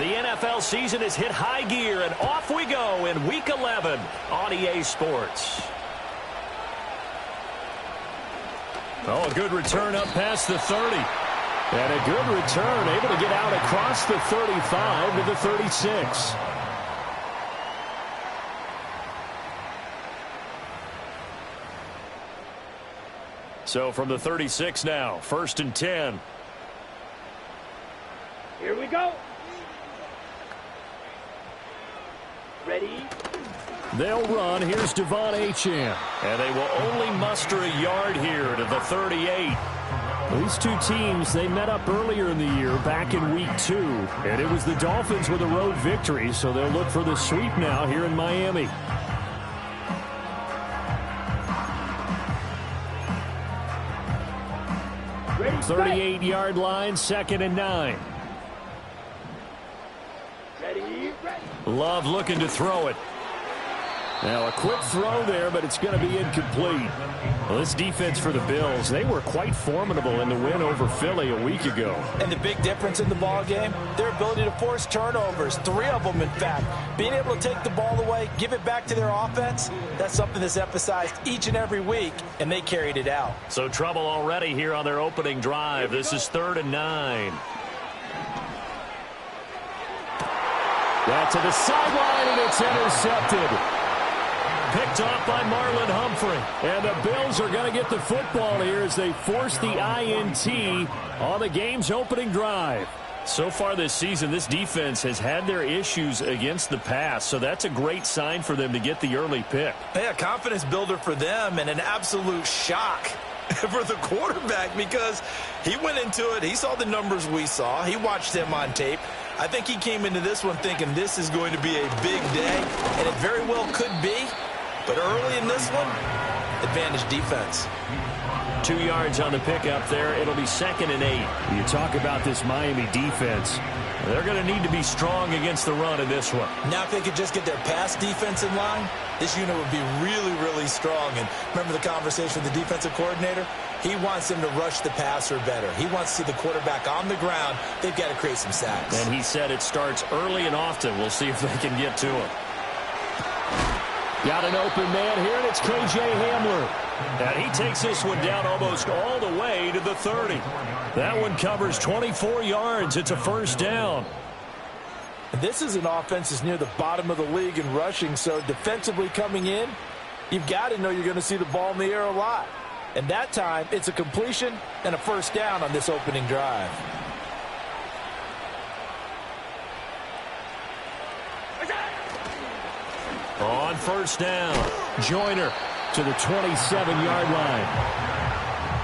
The NFL season has hit high gear, and off we go in Week 11 on EA Sports. Oh, a good return up past the 30. And a good return, able to get out across the 35 to the 36. So from the 36 now, 1st and 10. Here we go. Ready? They'll run. Here's Devon Achane. And they will only muster a yard here to the 38. These two teams, they met up earlier in the year back in Week 2. And it was the Dolphins with a road victory, so they'll look for the sweep now here in Miami. Ready, 38-yard line, 2nd and 9. Ready. Love looking to throw it. Now a quick throw there, but it's going to be incomplete. Well, this defense for the Bills, they were quite formidable in the win over Philly a week ago. And the big difference in the ball game, their ability to force turnovers, 3 of them in fact. Being able to take the ball away, give it back to their offense, that's something that's emphasized each and every week, and they carried it out. So trouble already here on their opening drive. This is 3rd and 9. That's to the sideline, and it's intercepted. Picked off by Marlon Humphrey. And the Bills are going to get the football here as they force the INT on the game's opening drive. So far this season, this defense has had their issues against the pass, so that's a great sign for them to get the early pick. Yeah, confidence builder for them and an absolute shock for the quarterback because he went into it. He saw the numbers we saw. He watched them on tape. I think he came into this one thinking this is going to be a big day, and it very well could be. But early in this one, advantage defense. 2 yards on the pickup there. It'll be 2nd and 8. You talk about this Miami defense. They're going to need to be strong against the run in this one. Now if they could just get their pass defense in line, this unit would be really, really strong. And remember the conversation with the defensive coordinator? He wants them to rush the passer better. He wants to see the quarterback on the ground. They've got to create some sacks. And he said it starts early and often. We'll see if they can get to him. Got an open man here, and it's K.J. Hamler. And he takes this one down almost all the way to the 30. That one covers 24 yards. It's a 1st down. This is an offense that's near the bottom of the league in rushing, so defensively coming in, you've got to know you're going to see the ball in the air a lot. And that time, it's a completion and a 1st down on this opening drive. On 1st down, Joyner to the 27-yard line.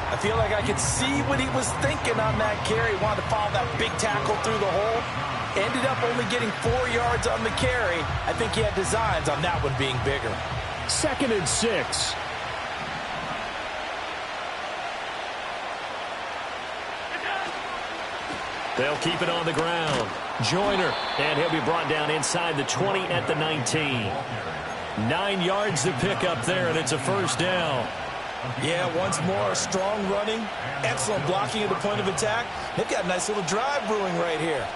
I feel like I could see what he was thinking on that carry. Wanted to follow that big tackle through the hole. Ended up only getting 4 yards on the carry. I think he had designs on that one being bigger. 2nd and 6. They'll keep it on the ground. Joyner, and he'll be brought down inside the 20 at the 19. 9 yards to pick up there, and it's a 1st down. Yeah, once more, strong running, excellent blocking at the point of attack. They've got a nice little drive brewing right here.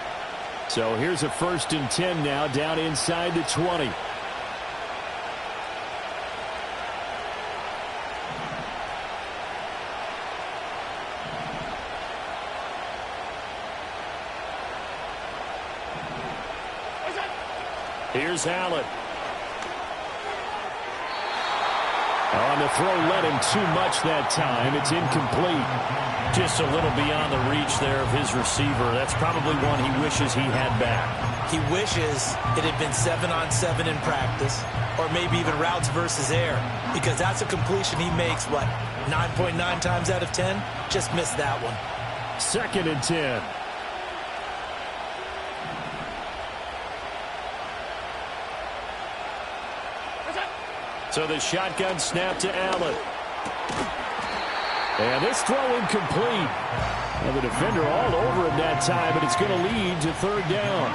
So here's a 1st and 10 now, down inside the 20. Here's Allen. On the throw, let him too much that time. It's incomplete. Just a little beyond the reach there of his receiver. That's probably one he wishes he had back. He wishes it had been 7-on-7 in practice, or maybe even routes versus air, because that's a completion he makes, what, 9.9 times out of 10? Just missed that one. 2nd and 10. So the shotgun snap to Allen. And this throw incomplete. And the defender all over him that time, but it's going to lead to 3rd down.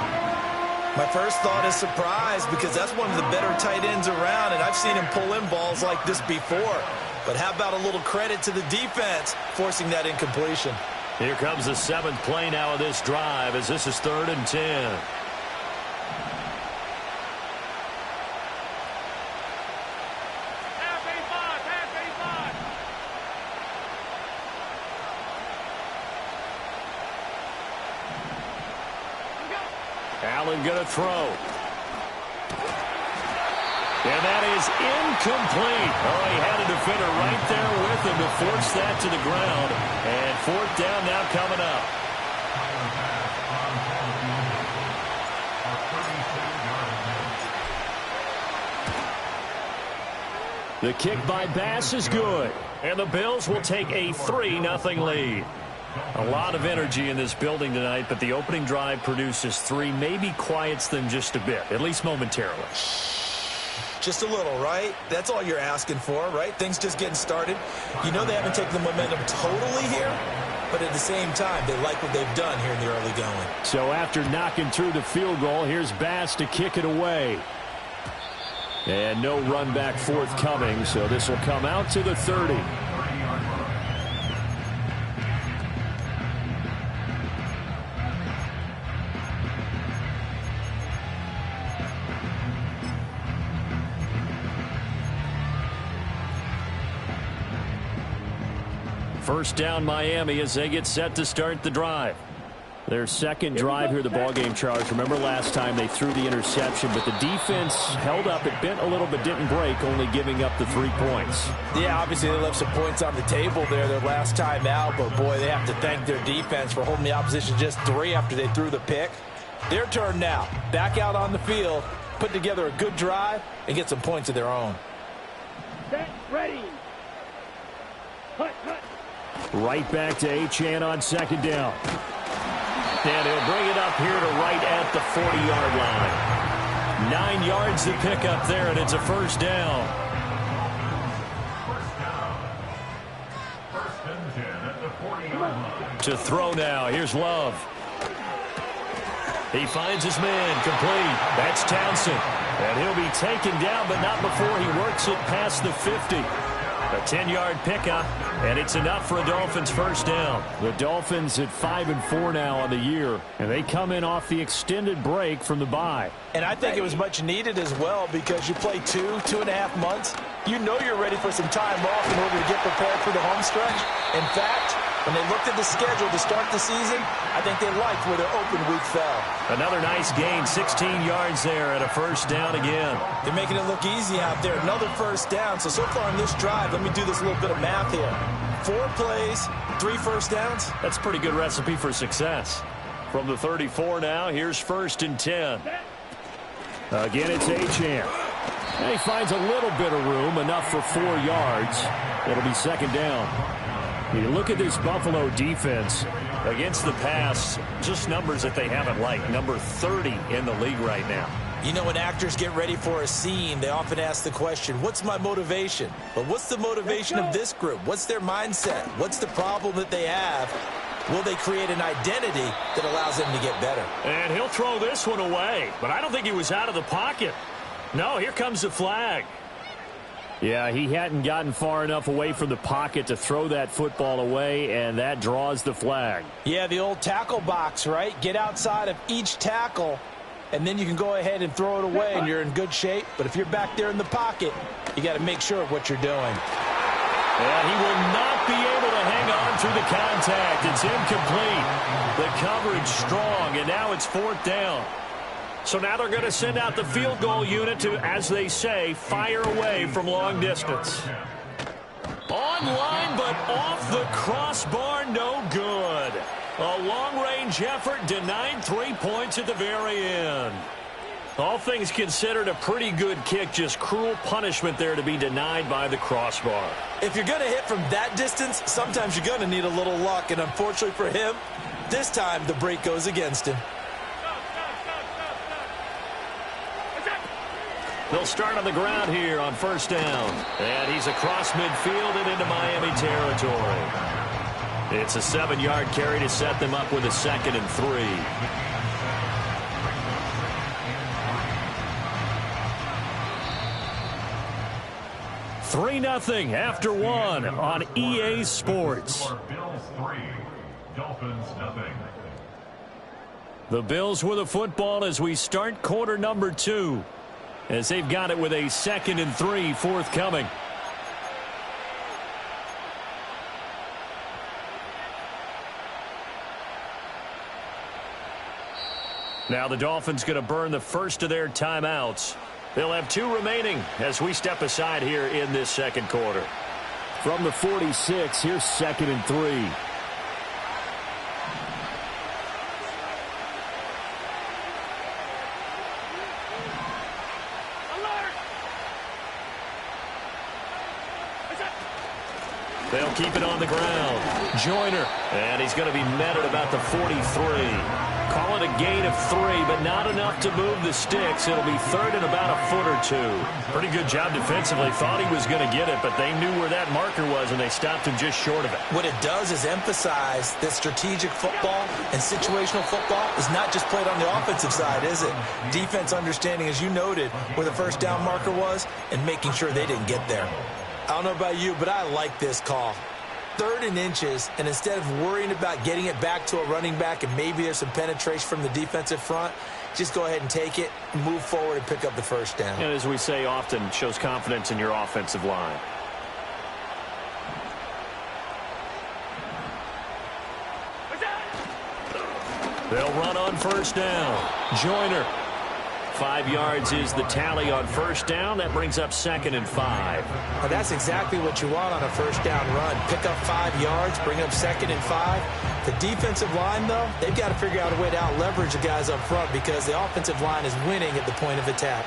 My first thought is surprise because that's one of the better tight ends around, and I've seen him pull in balls like this before. But how about a little credit to the defense forcing that incompletion? Here comes the 7th play now of this drive as this is 3rd and 10. Allen going to throw. And that is incomplete. Oh, he had a defender right there with him to force that to the ground. And fourth down now coming up. The kick by Bass is good. And the Bills will take a 3-0 lead. A lot of energy in this building tonight, but the opening drive produces 3, maybe quiets them just a bit, at least momentarily. Just a little, right? That's all you're asking for, right? Things just getting started. You know they haven't taken the momentum totally here, but at the same time, they like what they've done here in the early going. So after knocking through the field goal, here's Bass to kick it away. And no run back forthcoming, so this will come out to the 30. First down Miami as they get set to start the drive. Their second drive here, the ballgame, Charles. Remember last time they threw the interception, but the defense held up. It bent a little but didn't break, only giving up the 3 points. Yeah, obviously they left some points on the table there their last time out, but boy, they have to thank their defense for holding the opposition just 3 after they threw the pick. Their turn now. Back out on the field, put together a good drive, and get some points of their own. Set, ready. Hut, hut. Right back to Achane on second down. And he'll bring it up here to right at the 40-yard line. 9 yards to pick up there, and it's a first down. First and 10 at the 40-yard line. To throw now. Here's Love. He finds his man complete. That's Townsend. And he'll be taken down, but not before he works it past the 50. A 10-yard pickup, and it's enough for a Dolphins first down. The Dolphins at 5-4 now on the year, and they come in off the extended break from the bye. And I think it was much needed as well because you play 2.5 months. You know you're ready for some time off in order to get prepared for the home stretch. In fact, when they looked at the schedule to start the season, I think they liked where their open week fell. Another nice gain, 16 yards there and a first down again. They're making it look easy out there. Another first down. So far in this drive, let me do this little bit of math here. 4 plays, 3 first downs. That's a pretty good recipe for success. From the 34 now, here's first and 10. Again, it's Achane. And he finds a little bit of room, enough for 4 yards. It'll be second down. You look at this Buffalo defense against the pass, just numbers that they haven't liked. Number 30 in the league right now. You know, when actors get ready for a scene, they often ask the question, what's my motivation? But what's the motivation of this group? What's their mindset? What's the problem that they have? Will they create an identity that allows them to get better? And he'll throw this one away, but I don't think he was out of the pocket. No, here comes the flag. Yeah, he hadn't gotten far enough away from the pocket to throw that football away, and that draws the flag. Yeah, the old tackle box, right? Get outside of each tackle, and then you can go ahead and throw it away, and you're in good shape. But if you're back there in the pocket, you got to make sure of what you're doing. And he will not be able to hang on through the contact. It's incomplete. The coverage strong, and now it's fourth down. So now they're going to send out the field goal unit to, as they say, fire away from long distance. On line, but off the crossbar, no good. A long-range effort denied 3 points at the very end. All things considered, a pretty good kick, just cruel punishment there to be denied by the crossbar. If you're going to hit from that distance, sometimes you're going to need a little luck, and unfortunately for him, this time the break goes against him. They'll start on the ground here on first down. And he's across midfield and into Miami territory. It's a 7-yard carry to set them up with a 2nd and 3. Three 0 after 1 on EA Sports. Bills 3, Dolphins nothing. The Bills with a football as we start quarter number 2. As they've got it with a 2nd and 3 forthcoming. Now the Dolphins going to burn the first of their timeouts. They'll have 2 remaining as we step aside here in this second quarter. From the 46, here's 2nd and 3. They'll keep it on the ground. Joyner. And he's going to be met at about the 43. Call it a gain of 3, but not enough to move the sticks. It'll be 3rd and about a foot or 2. Pretty good job defensively. Thought he was going to get it, but they knew where that marker was, and they stopped him just short of it. What it does is emphasize that strategic football and situational football is not just played on the offensive side, is it? Defense understanding, as you noted, where the first down marker was and making sure they didn't get there. I don't know about you, but I like this call. 3rd and inches, and instead of worrying about getting it back to a running back and maybe there's some penetration from the defensive front, just go ahead and take it, move forward, and pick up the first down. And as we say often, shows confidence in your offensive line. They'll run on first down. Joyner. 5 yards is the tally on first down. That brings up 2nd and 5. Well, that's exactly what you want on a first down run. Pick up 5 yards, bring up 2nd and 5. The defensive line, though, they've got to figure out a way to out-leverage the guys up front because the offensive line is winning at the point of attack.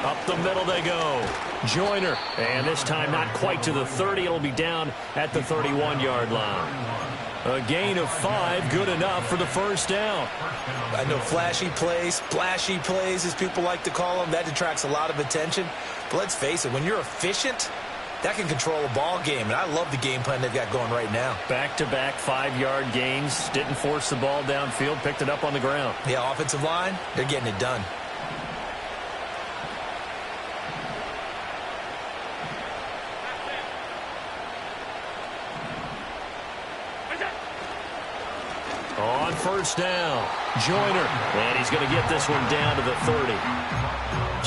Up the middle they go. Joyner. And this time not quite to the 30. It'll be down at the 31-yard line. A gain of 5, good enough for the first down. I know flashy plays, splashy plays, as people like to call them, that detracts a lot of attention. But let's face it, when you're efficient, that can control a ball game. And I love the game plan they've got going right now. Back-to-back 5-yard gains. Didn't force the ball downfield. Picked it up on the ground. Yeah, offensive line, they're getting it done. On first down, Joyner. And he's going to get this one down to the 30.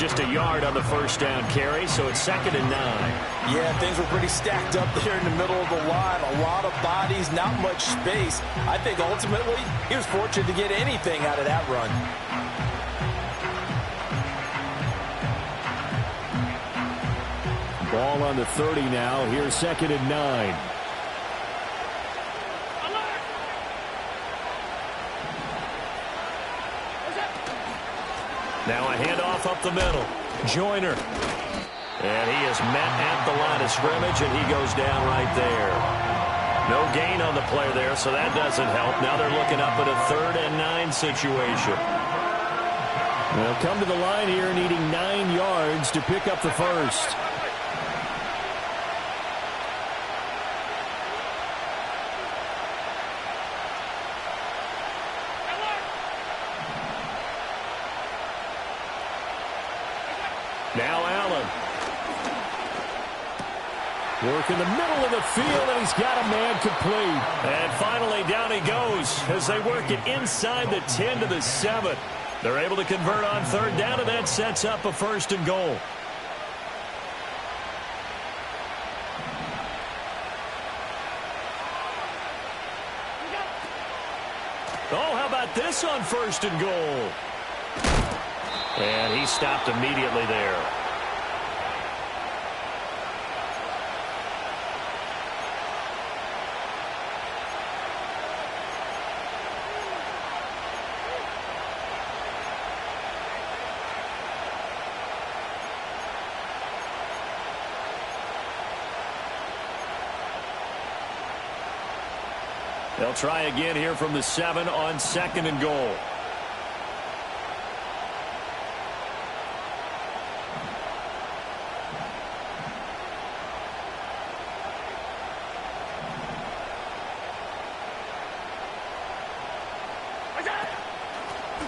Just a yard on the first down carry, so it's 2nd and 9. Yeah, things were pretty stacked up there in the middle of the line. A lot of bodies, not much space. I think ultimately he was fortunate to get anything out of that run. Ball on the 30 now. Here's 2nd and 9. Now a handoff up the middle. Joyner. And he is met at the line of scrimmage, and he goes down right there. No gain on the play there, so that doesn't help. Now they're looking up at a 3rd and 9 situation. They'll come to the line here needing 9 yards to pick up the first. Now Allen. Work in the middle of the field, and he's got a man complete. And finally, down he goes as they work it inside the 10 to the 7. They're able to convert on 3rd down, and that sets up a 1st and goal. Oh, how about this on 1st and goal? And he stopped immediately there. They'll try again here from the 7 on 2nd and goal.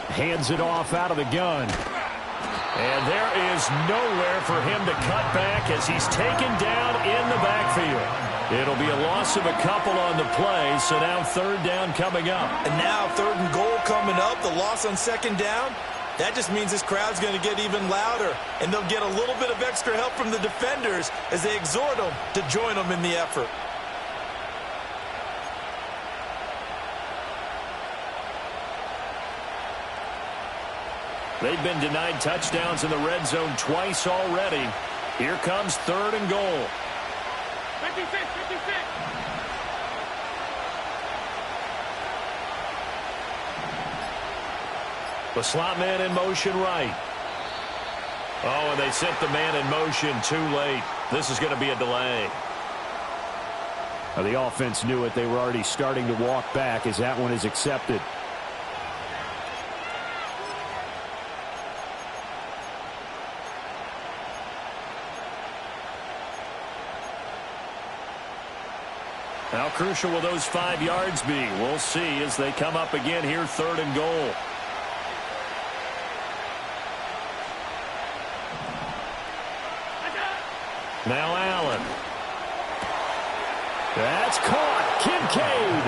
Hands it off out of the gun. And there is nowhere for him to cut back as he's taken down in the backfield. It'll be a loss of a couple on the play, so now 3rd down coming up. And now 3rd and goal coming up, the loss on 2nd down. That just means this crowd's going to get even louder, and they'll get a little bit of extra help from the defenders as they exhort them to join them in the effort. They've been denied touchdowns in the red zone twice already. Here comes 3rd and goal. 56, 56. The slot man in motion right. Oh, and they sent the man in motion too late. This is going to be a delay. Now, the offense knew it. They were already starting to walk back as that one is accepted. How crucial will those 5 yards be? We'll see as they come up again here, 3rd and goal. Now Allen. That's caught. Kincaid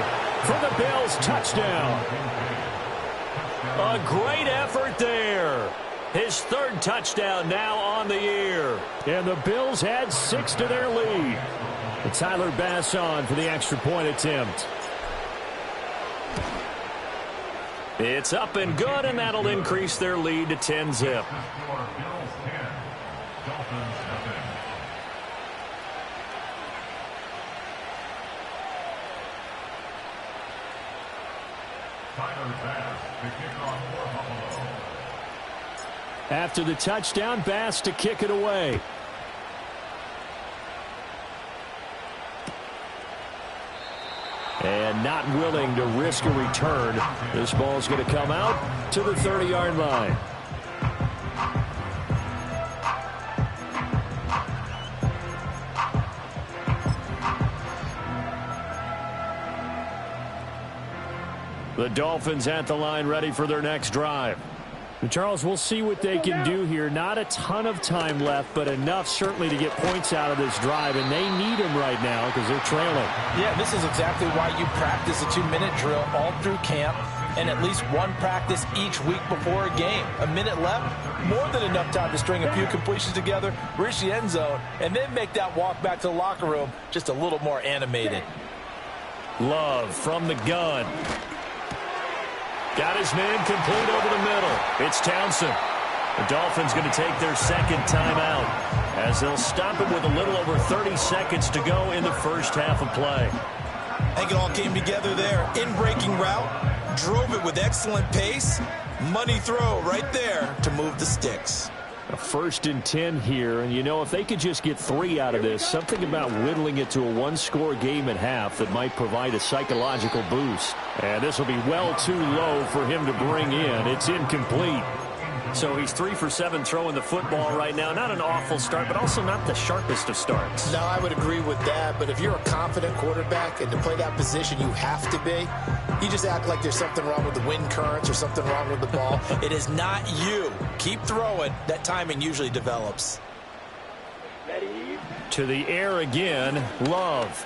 for the Bills touchdown. A great effort there. His 3rd touchdown now on the year. And the Bills add 6 to their lead. And Tyler Bass on for the extra point attempt. It's up and good, and that'll increase their lead to 10-zip. Bills 10, Dolphins nothing. Tyler Bass to kick off for Buffalo. After the touchdown, Bass to kick it away. And not willing to risk a return. This ball's going to come out to the 30-yard line. The Dolphins at the line, ready for their next drive. Charles, we'll see what they can do here. Not a ton of time left, but enough certainly to get points out of this drive, and they need them right now because they're trailing. Yeah, this is exactly why you practice a 2-minute drill all through camp and at least one practice each week before a game. A minute left, more than enough time to string a few completions together, reach the end zone, and then make that walk back to the locker room just a little more animated. Love from the gun. Got his man complete over the middle. It's Townsend. The Dolphins going to take their 2nd timeout as they'll stop it with a little over 30 seconds to go in the first half of play. I think it all came together there. In-breaking route, drove it with excellent pace. Money throw right there to move the sticks. A 1st and 10 here, and you know, if they could just get 3 out of this, something about whittling it to a 1-score game at half that might provide a psychological boost. And this will be well too low for him to bring in. It's incomplete. So he's 3 for 7 throwing the football right now. Not an awful start, but also not the sharpest of starts. No, I would agree with that. But if you're a confident quarterback and to play that position you have to be, you just act like there's something wrong with the wind currents or something wrong with the ball. It is not you. Keep throwing. That timing usually develops. Ready? To the air again, Love.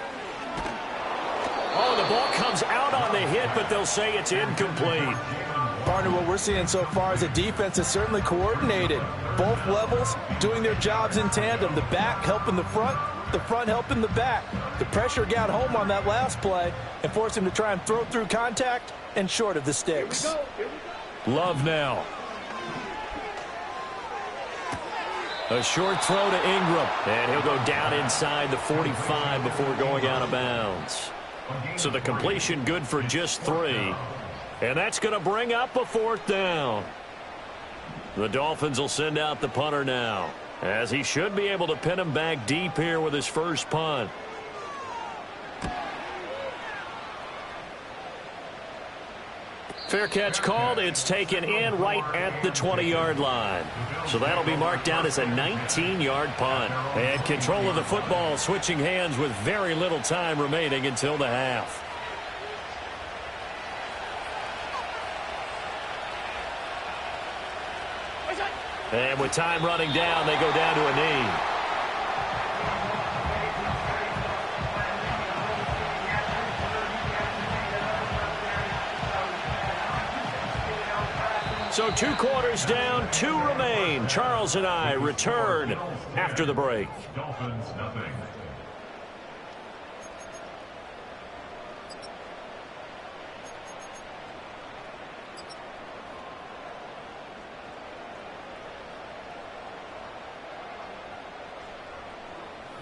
Oh, the ball comes out on the hit, but they'll say it's incomplete. Partner, what we're seeing so far is a defense that's certainly coordinated. Both levels doing their jobs in tandem. The back helping the front helping the back. The pressure got home on that last play and forced him to try and throw through contact and short of the sticks. Here we go. Love now. A short throw to Ingram, and he'll go down inside the 45 before going out of bounds. So the completion good for just 3. And that's going to bring up a 4th down. The Dolphins will send out the punter now, as he should be able to pin him back deep here with his first punt. Fair catch called. It's taken in right at the 20-yard line. So that'll be marked down as a 19-yard punt. And control of the football switching hands with very little time remaining until the half. And with time running down, they go down to a knee. So 2 quarters down, 2 remain. Charles and I return after the break. Dolphins, nothing.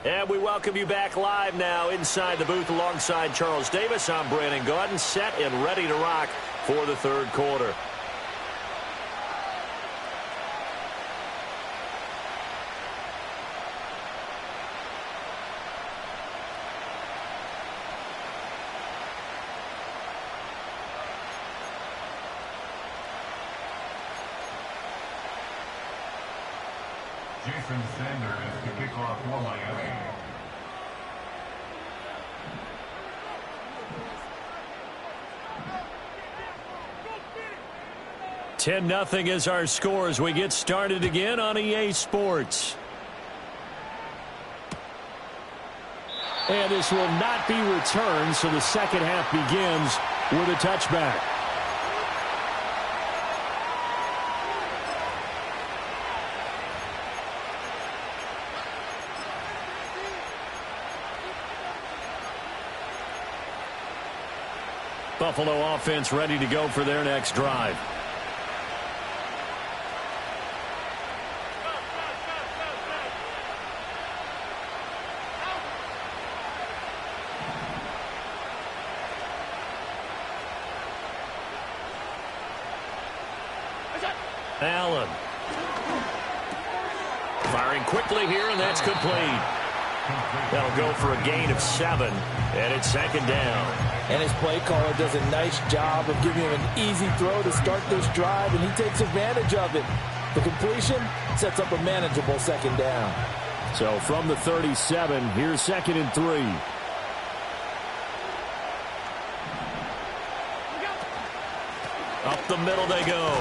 And we welcome you back live now inside the booth alongside Charles Davis. I'm Brandon Gaudin, set and ready to rock for the 3rd quarter. Jason Sanders to kick off for Miami. Ten 10-0 is our score as we get started again on EA Sports. And this will not be returned, so the second half begins with a touchback. Buffalo offense ready to go for their next drive. Allen. Firing quickly here, and that's complete. That'll go for a gain of 7, and it's 2nd down. And his play caller does a nice job of giving him an easy throw to start this drive, and he takes advantage of it. The completion sets up a manageable 2nd down. So from the 37, here's 2nd and 3. Up the middle they go.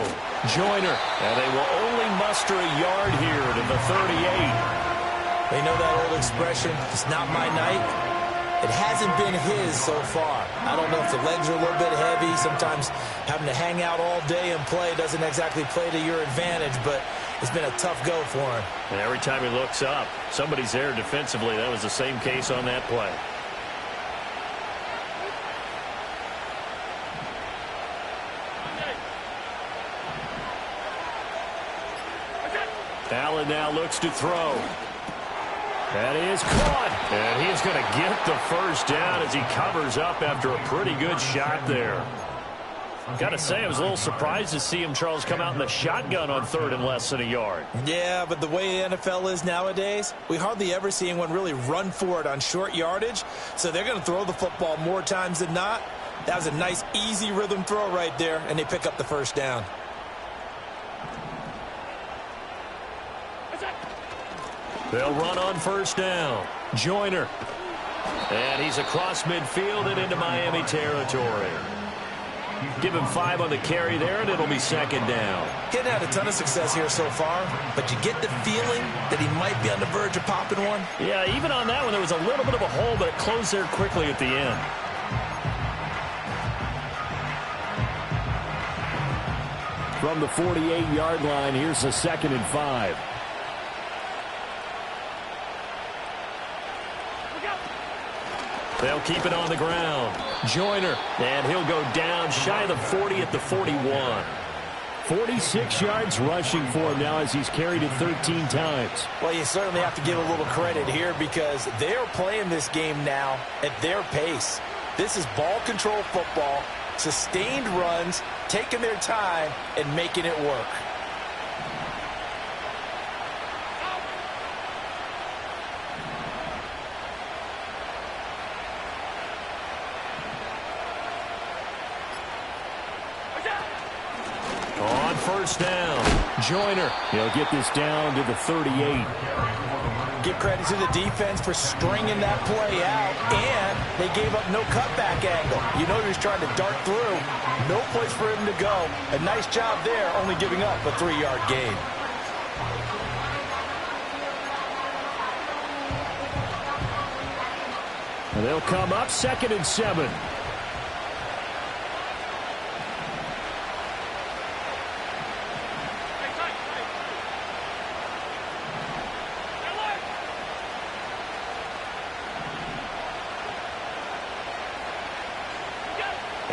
Joyner. And they will only muster a yard here to the 38. They know that old expression, it's not my night. It hasn't been his so far. I don't know if the legs are a little bit heavy. Sometimes having to hang out all day and play doesn't exactly play to your advantage, but it's been a tough go for him. And every time he looks up, somebody's there defensively. That was the same case on that play. Allen now looks to throw. That is caught. And he's going to get the first down as he covers up after a pretty good shot there. Got to say, I was a little surprised to see him, Charles, come out in the shotgun on 3rd and less than a yard. Yeah, but the way the NFL is nowadays, we hardly ever see anyone really run for it on short yardage. So they're going to throw the football more times than not. That was a nice, easy rhythm throw right there, and they pick up the first down. They'll run on 1st down. Joyner. And he's across midfield and into Miami territory. Give him 5 on the carry there, and it'll be 2nd down. Getting had a ton of success here so far, but you get the feeling that he might be on the verge of popping one. Yeah, even on that one, there was a little bit of a hole, but it closed there quickly at the end. From the 48-yard line, here's a 2nd and 5. They'll keep it on the ground. Joyner, and he'll go down shy of the 40 at the 41. 46 yards rushing for him now as he's carried it 13 times. Well, you certainly have to give a little credit here because they're playing this game now at their pace. This is ball control football, sustained runs, taking their time, and making it work. On 1st down, Joyner. He'll get this down to the 38. Give credit to the defense for stringing that play out, and they gave up no cutback angle. You know he was trying to dart through. No place for him to go. A nice job there, only giving up a 3-yard gain. And they'll come up 2nd and 7.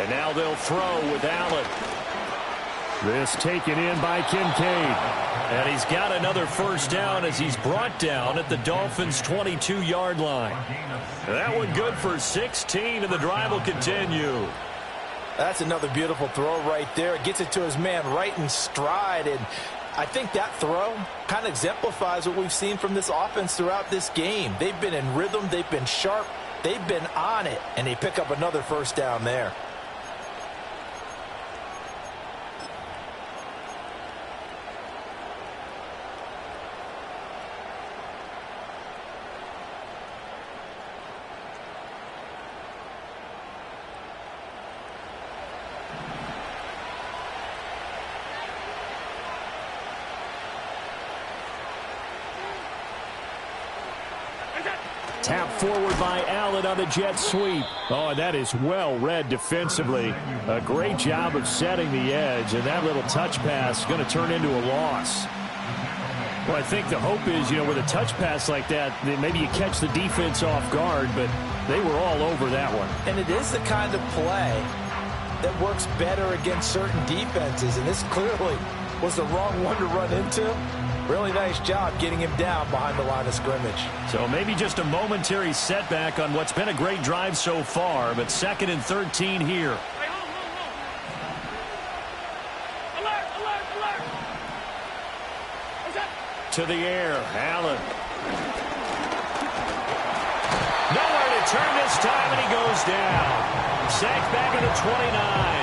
And now they'll throw with Allen. This taken in by Kincaid. And he's got another first down as he's brought down at the Dolphins' 22-yard line. That one good for 16, and the drive will continue. That's another beautiful throw right there. Gets it to his man right in stride. And I think that throw kind of exemplifies what we've seen from this offense throughout this game. They've been in rhythm. They've been sharp. They've been on it. And they pick up another first down there. Tap forward by Allen on the jet sweep. Oh, and that is well read defensively. A great job of setting the edge, and that little touch pass is going to turn into a loss. Well, I think the hope is, with a touch pass like that maybe you catch the defense off guard, but they were all over that one. And it is the kind of play that works better against certain defenses, and this clearly was the wrong one to run into. Really nice job getting him down behind the line of scrimmage. So maybe just a momentary setback on what's been a great drive so far, but 2nd and 13 here. Hey, hold. Alert, alert, alert. What's that? To the air, Allen. Nowhere to turn this time, and he goes down. Sacked back at the 29.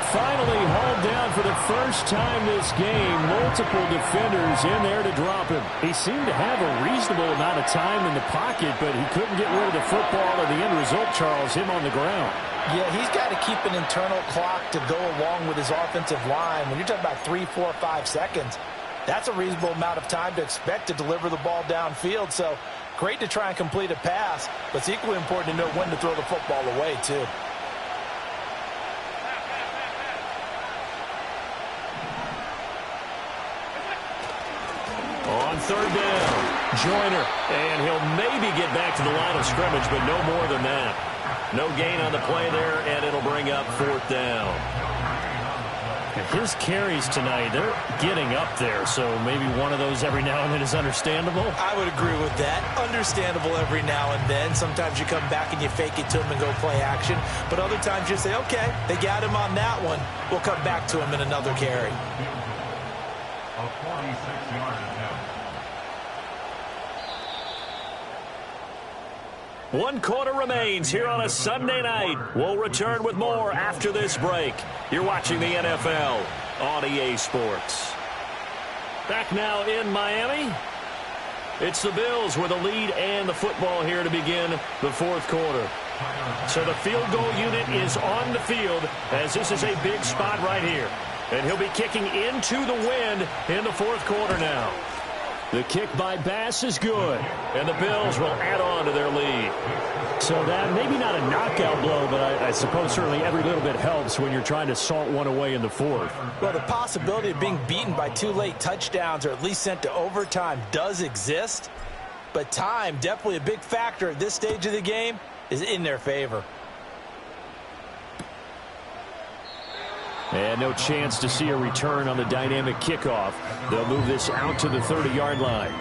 Finally hauled down for the first time this game. Multiple defenders in there to drop him. He seemed to have a reasonable amount of time in the pocket, but he couldn't get rid of the football, and the end result, Charles, him on the ground. Yeah, he's got to keep an internal clock to go along with his offensive line. When you're talking about 3, 4, 5 seconds, that's a reasonable amount of time to expect to deliver the ball downfield. So great to try and complete a pass, but it's equally important to know when to throw the football away, too. On 3rd down, Joyner, and he'll maybe get back to the line of scrimmage, but no more than that. No gain on the play there, and it'll bring up 4th down. His carries tonight, they're getting up there, so maybe one of those every now and then is understandable. I would agree with that. Understandable every now and then. Sometimes you come back and you fake it to him and go play action, but other times you say, okay, they got him on that one. We'll come back to him in another carry. A 46-yard attempt. 1 quarter remains here on a Sunday night. We'll return with more after this break. You're watching the NFL on EA Sports. Back now in Miami. It's the Bills with a lead and the football here to begin the 4th quarter. So the field goal unit is on the field as this is a big spot right here. And he'll be kicking into the wind in the 4th quarter now. The kick by Bass is good, and the Bills will add on to their lead. So that maybe not a knockout blow, but I suppose certainly every little bit helps when you're trying to salt one away in the 4th. Well, the possibility of being beaten by 2 late touchdowns or at least sent to overtime does exist, but time, definitely a big factor at this stage of the game, is in their favor. And no chance to see a return on the dynamic kickoff. They'll move this out to the 30-yard line.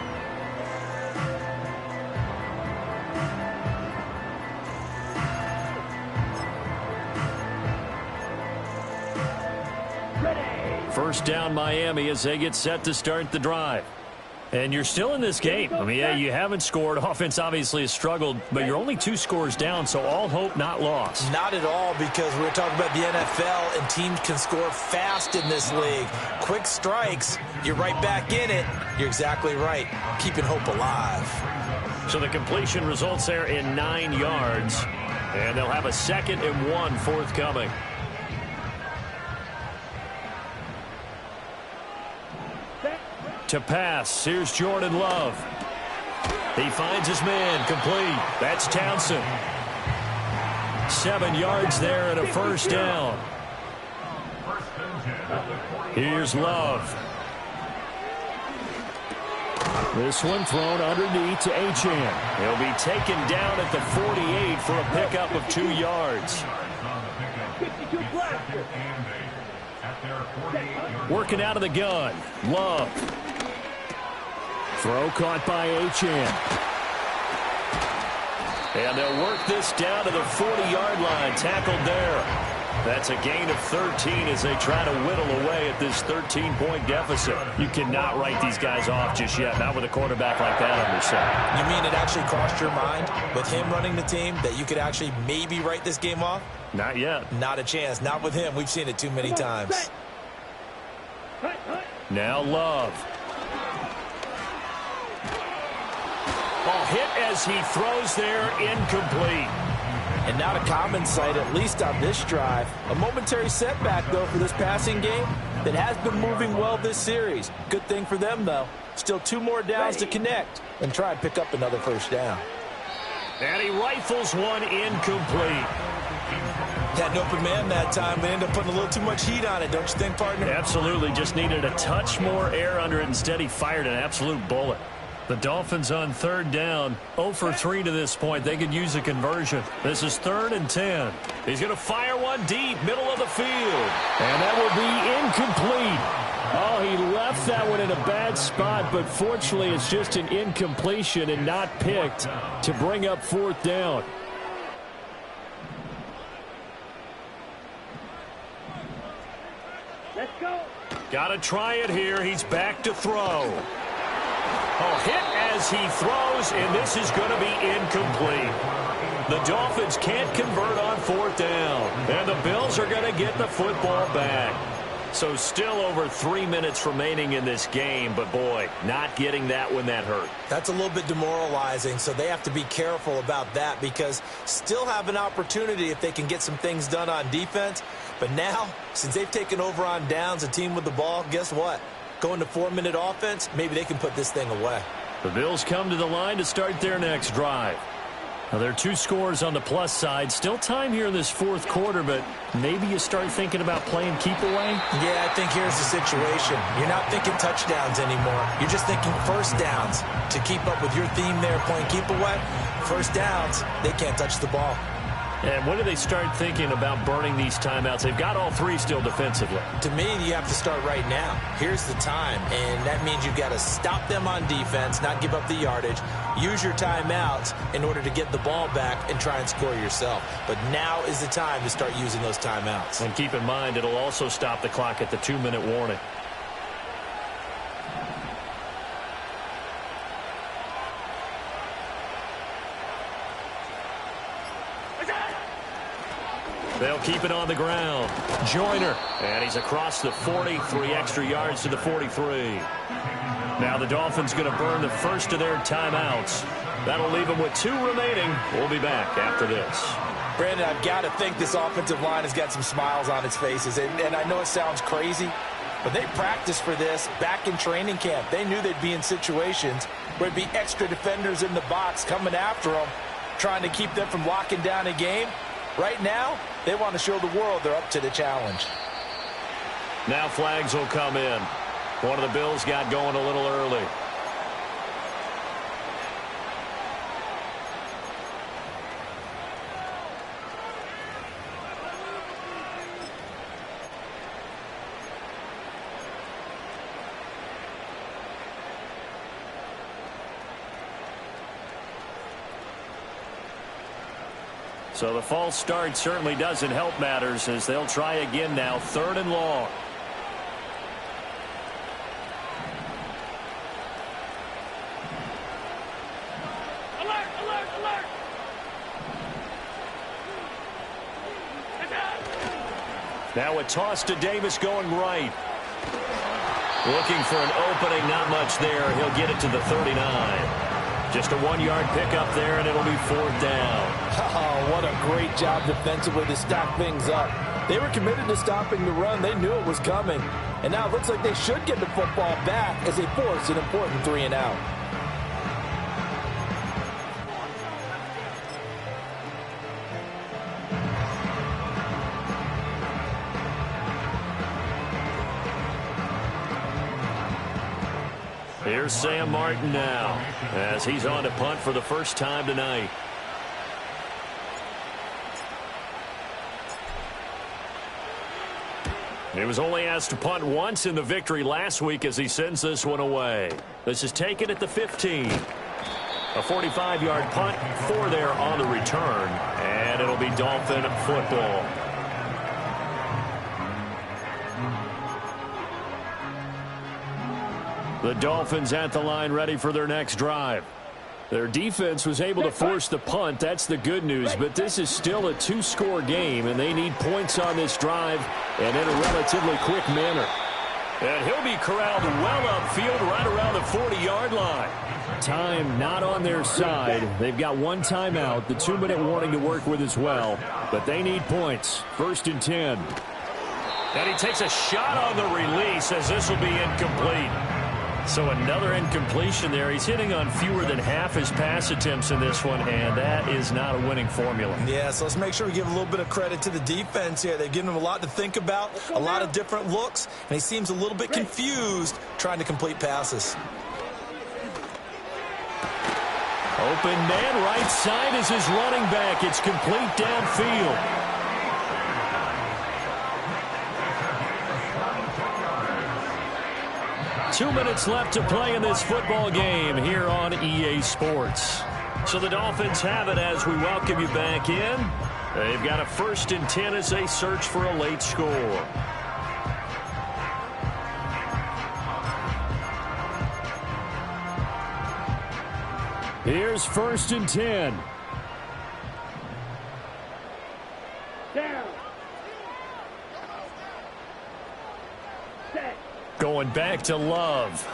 First down Miami as they get set to start the drive. And you're still in this game. I mean, yeah, you haven't scored. Offense obviously has struggled, but you're only 2 scores down, so all hope not lost. Not at all, because we're talking about the NFL, and teams can score fast in this league. Quick strikes, you're right back in it. You're exactly right. Keeping hope alive. So the completion results there in 9 yards, and they'll have a 2nd and 1 forthcoming. To pass, here's Jordan Love. He finds his man, complete. That's Townsend. 7 yards there and a first down. Here's Love. This one thrown underneath to Achane. He'll be taken down at the 48 for a pickup of 2 yards. Working out of the gun. Love. Throw caught by Achane. And they'll work this down to the 40-yard line. Tackled there. That's a gain of 13 as they try to whittle away at this 13-point deficit. You cannot write these guys off just yet, not with a quarterback like that on your side. You mean it actually crossed your mind with him running the team that you could actually maybe write this game off? Not yet. Not a chance. Not with him. We've seen it too many times. Now Love. Ball hit as he throws there, incomplete. And not a common sight, at least on this drive. A momentary setback, though, for this passing game that has been moving well this series. Good thing for them, though. Still 2 more downs to connect and try and pick up another first down. And he rifles one incomplete. Had an open man that time, but ended up putting a little too much heat on it, don't you think, partner? Absolutely. Just needed a touch more air under it. Instead, he fired an absolute bullet. The Dolphins on 3rd down, 0 for 3 to this point. They could use a conversion. This is 3rd and 10. He's going to fire one deep, middle of the field. And that will be incomplete. Oh, he left that one in a bad spot, but fortunately it's just an incompletion and not picked to bring up 4th down. Let's go. Got to try it here. He's back to throw. Oh, hit as he throws, and this is going to be incomplete. The Dolphins can't convert on 4th down, and the Bills are going to get the football back. So still over 3 minutes remaining in this game, but boy, not getting that when that hurt. That's a little bit demoralizing, so they have to be careful about that because still have an opportunity if they can get some things done on defense. But now, since they've taken over on downs, a team with the ball, guess what? Going to 4-minute offense, maybe they can put this thing away. The Bills come to the line to start their next drive. Now, there are 2 scores on the plus side. Still time here in this 4th quarter, but maybe you start thinking about playing keep away? Yeah, I think here's the situation. You're not thinking touchdowns anymore. You're just thinking first downs. To keep up with your theme there, playing keep away, first downs, they can't touch the ball. And when do they start thinking about burning these timeouts? They've got all 3 still defensively. To me, you have to start right now. Here's the time, and that means you've got to stop them on defense, not give up the yardage, use your timeouts in order to get the ball back and try and score yourself. But now is the time to start using those timeouts. And keep in mind, it'll also stop the clock at the 2-minute warning. They'll keep it on the ground. Joyner. And he's across the 40, 3 extra yards to the 43. Now the Dolphins going to burn the first of their timeouts. That'll leave them with 2 remaining. We'll be back after this. Brandon, I've got to think this offensive line has got some smiles on its faces. And I know it sounds crazy, but they practiced for this back in training camp. They knew they'd be in situations where there'd be extra defenders in the box coming after them, trying to keep them from locking down a game. Right now, they want to show the world they're up to the challenge. Now flags will come in. One of the Bills got going a little early. So the false start certainly doesn't help matters as they'll try again now, 3rd and long. Alert, alert, alert. Now a toss to Davis going right. Looking for an opening, not much there. He'll get it to the 39. Just a 1-yard pickup there, and it'll be 4th down. Oh, what a great job defensively to stop things up. They were committed to stopping the run. They knew it was coming. And now it looks like they should get the football back as they force an important 3-and-out. Here's Sam Martin now as he's on to punt for the first time tonight. He was only asked to punt once in the victory last week as he sends this one away. This is taken at the 15. A 45-yard punt, 4 there on the return, and it'll be Dolphin football. The Dolphins at the line ready for their next drive. Their defense was able to force the punt. That's the good news, but this is still a 2-score game, and they need points on this drive and in a relatively quick manner. And he'll be corralled well upfield right around the 40-yard line. Time not on their side. They've got 1 timeout, the 2-minute warning to work with as well, but they need points. 1st and 10. And he takes a shot on the release as this will be incomplete. So another incompletion there. He's hitting on fewer than half his pass attempts in this one, and that is not a winning formula. Yeah, so let's make sure we give a little bit of credit to the defense here. They've given him a lot to think about, a lot of different looks, and he seems a little bit confused trying to complete passes. Open man, right side is his running back. It's complete downfield. 2 minutes left to play in this football game here on EA Sports. So the Dolphins have it as we welcome you back in. They've got a 1st and 10 as they search for a late score. Here's 1st and 10. Down. Set. Going back to Love.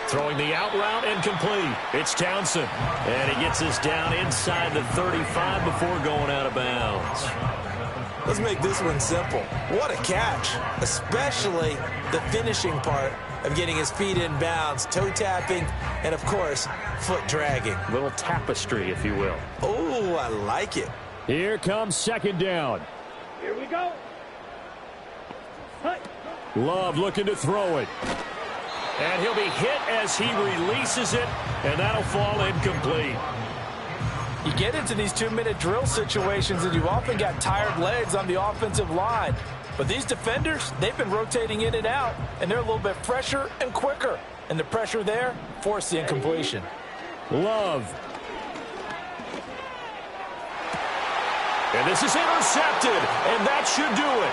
Throwing the out route incomplete. It's Townsend. And he gets this down inside the 35 before going out of bounds. Let's make this one simple. What a catch, especially the finishing part of getting his feet in bounds, toe tapping, and, of course, foot dragging. A little tapestry, if you will. Oh, I like it. Here comes 2nd down. Here we go. Hut. Love looking to throw it. And he'll be hit as he releases it, and that'll fall incomplete. You get into these 2-minute drill situations, and you've often got tired legs on the offensive line. But these defenders, they've been rotating in and out, and they're a little bit fresher and quicker. And the pressure there forced the incompletion. Love. And this is intercepted, and that should do it.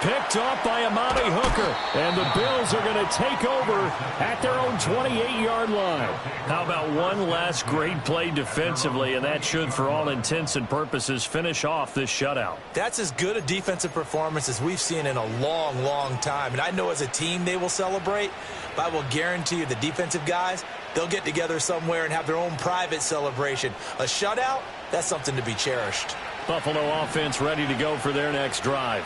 Picked off by Amani Hooker, and the Bills are going to take over at their own 28-yard line. How about one last great play defensively, and that should, for all intents and purposes, finish off this shutout. That's as good a defensive performance as we've seen in a long, long time. And I know as a team they will celebrate, but I will guarantee you the defensive guys, they'll get together somewhere and have their own private celebration. A shutout, that's something to be cherished. Buffalo offense ready to go for their next drive.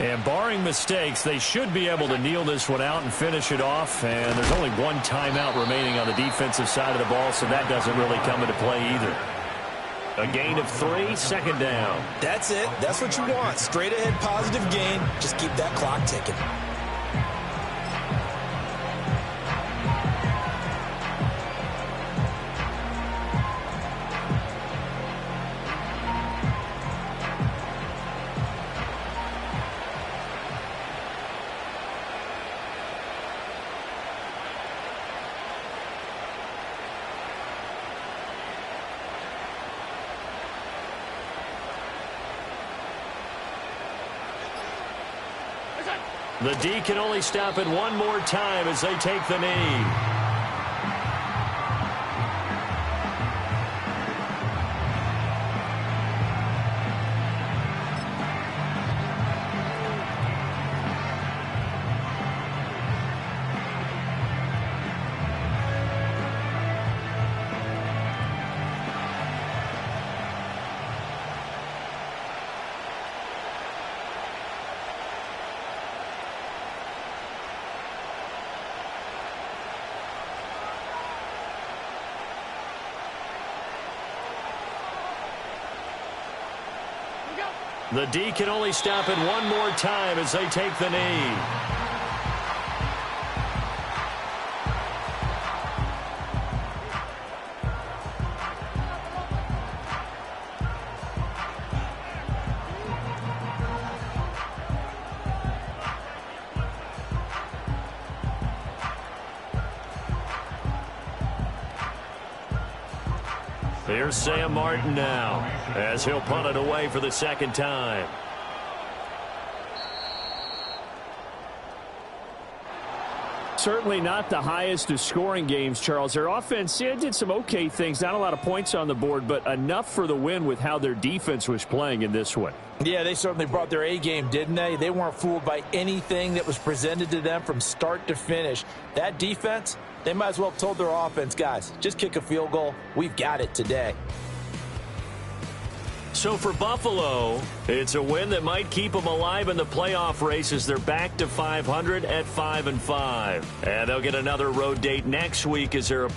And barring mistakes, they should be able to kneel this one out and finish it off. And there's only 1 timeout remaining on the defensive side of the ball, so that doesn't really come into play either. A gain of 3, 2nd down. That's it. That's what you want. Straight ahead positive gain. Just keep that clock ticking. The D can only stop it 1 more time as they take the knee. The D can only stop it 1 more time as they take the knee. Here's Sam Martin now as he'll punt it away for the second time. Certainly not the highest of scoring games, Charles. Their offense did some okay things. Not a lot of points on the board, but enough for the win with how their defense was playing in this one. Yeah, they certainly brought their A game, didn't they? They weren't fooled by anything that was presented to them from start to finish. That defense, they might as well have told their offense, guys, just kick a field goal. We've got it today. So for Buffalo, it's a win that might keep them alive in the playoff race as they're back to 500 at 5-5. And they'll get another road date next week as their